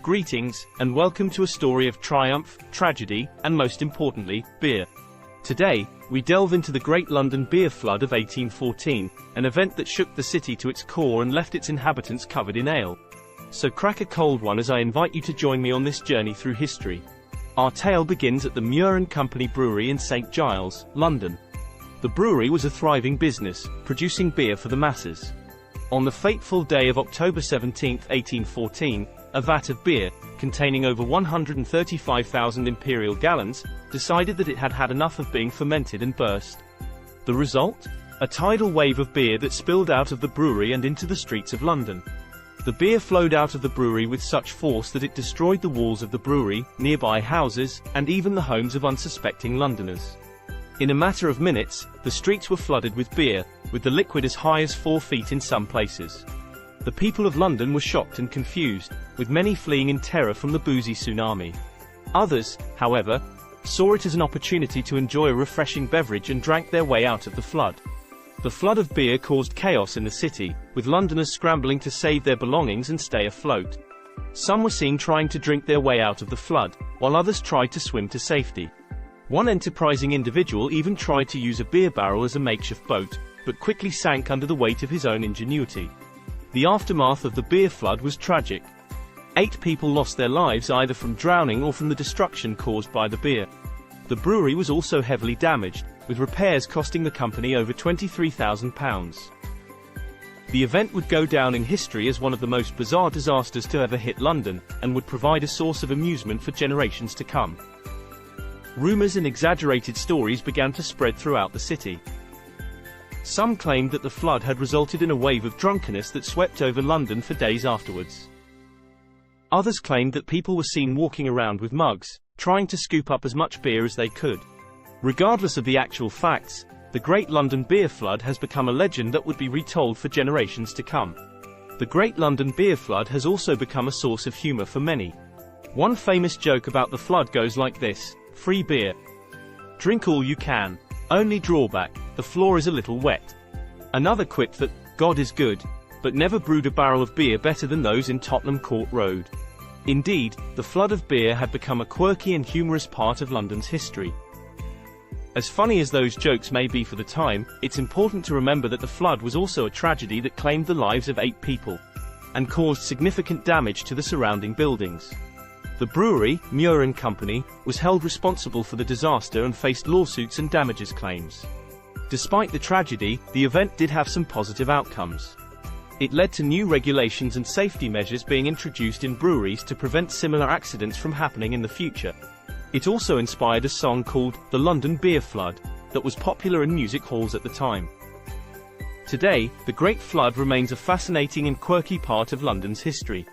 Greetings, and welcome to a story of triumph, tragedy, and most importantly, beer. Today, we delve into the Great London Beer Flood of 1814, an event that shook the city to its core and left its inhabitants covered in ale. So crack a cold one as I invite you to join me on this journey through history. Our tale begins at the Muir & Company Brewery in St. Giles, London. The brewery was a thriving business, producing beer for the masses. On the fateful day of October 17, 1814, a vat of beer, containing over 135,000 imperial gallons, decided that it had had enough of being fermented and burst. The result? A tidal wave of beer that spilled out of the brewery and into the streets of London. The beer flowed out of the brewery with such force that it destroyed the walls of the brewery, nearby houses, and even the homes of unsuspecting Londoners. In a matter of minutes, the streets were flooded with beer, with the liquid as high as 4 feet in some places. The people of London were shocked and confused, with many fleeing in terror from the boozy tsunami. Others, however, saw it as an opportunity to enjoy a refreshing beverage and drank their way out of the flood. The flood of beer caused chaos in the city, with Londoners scrambling to save their belongings and stay afloat. Some were seen trying to drink their way out of the flood, while others tried to swim to safety. One enterprising individual even tried to use a beer barrel as a makeshift boat, but quickly sank under the weight of his own ingenuity. The aftermath of the beer flood was tragic. 8 people lost their lives either from drowning or from the destruction caused by the beer. The brewery was also heavily damaged, with repairs costing the company over £23,000. The event would go down in history as one of the most bizarre disasters to ever hit London, and would provide a source of amusement for generations to come. Rumours and exaggerated stories began to spread throughout the city. Some claimed that the flood had resulted in a wave of drunkenness that swept over London for days afterwards. Others claimed that people were seen walking around with mugs, trying to scoop up as much beer as they could. Regardless of the actual facts, the Great London Beer Flood has become a legend that would be retold for generations to come. The Great London Beer Flood has also become a source of humour for many. One famous joke about the flood goes like this: free beer. Drink all you can. Only drawback, the floor is a little wet. Another quipped that, God is good, but never brewed a barrel of beer better than those in Tottenham Court Road. Indeed, the flood of beer had become a quirky and humorous part of London's history. As funny as those jokes may be for the time, it's important to remember that the flood was also a tragedy that claimed the lives of 8 people, and caused significant damage to the surrounding buildings. The brewery, Muir & Company, was held responsible for the disaster and faced lawsuits and damages claims. Despite the tragedy, the event did have some positive outcomes. It led to new regulations and safety measures being introduced in breweries to prevent similar accidents from happening in the future. It also inspired a song called "The London Beer Flood" that was popular in music halls at the time. Today, the Great Flood remains a fascinating and quirky part of London's history.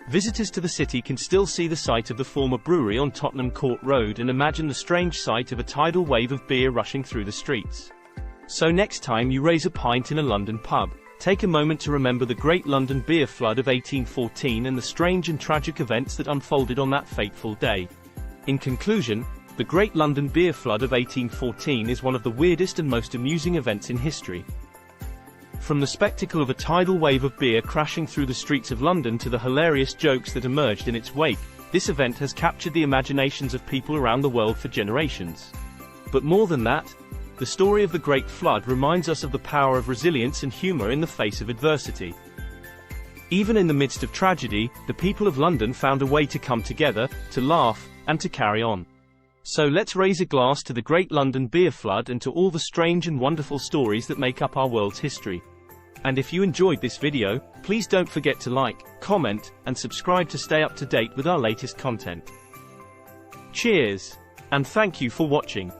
Visitors to the city can still see the site of the former brewery on Tottenham Court Road and imagine the strange sight of a tidal wave of beer rushing through the streets. So next time you raise a pint in a London pub, take a moment to remember the Great London Beer Flood of 1814 and the strange and tragic events that unfolded on that fateful day. In conclusion, the Great London Beer Flood of 1814 is one of the weirdest and most amusing events in history. From the spectacle of a tidal wave of beer crashing through the streets of London to the hilarious jokes that emerged in its wake, this event has captured the imaginations of people around the world for generations. But more than that, the story of the Great Flood reminds us of the power of resilience and humour in the face of adversity. Even in the midst of tragedy, the people of London found a way to come together, to laugh, and to carry on. So let's raise a glass to the Great London Beer Flood and to all the strange and wonderful stories that make up our world's history. And if you enjoyed this video, please don't forget to like, comment, and subscribe to stay up to date with our latest content. Cheers! And thank you for watching.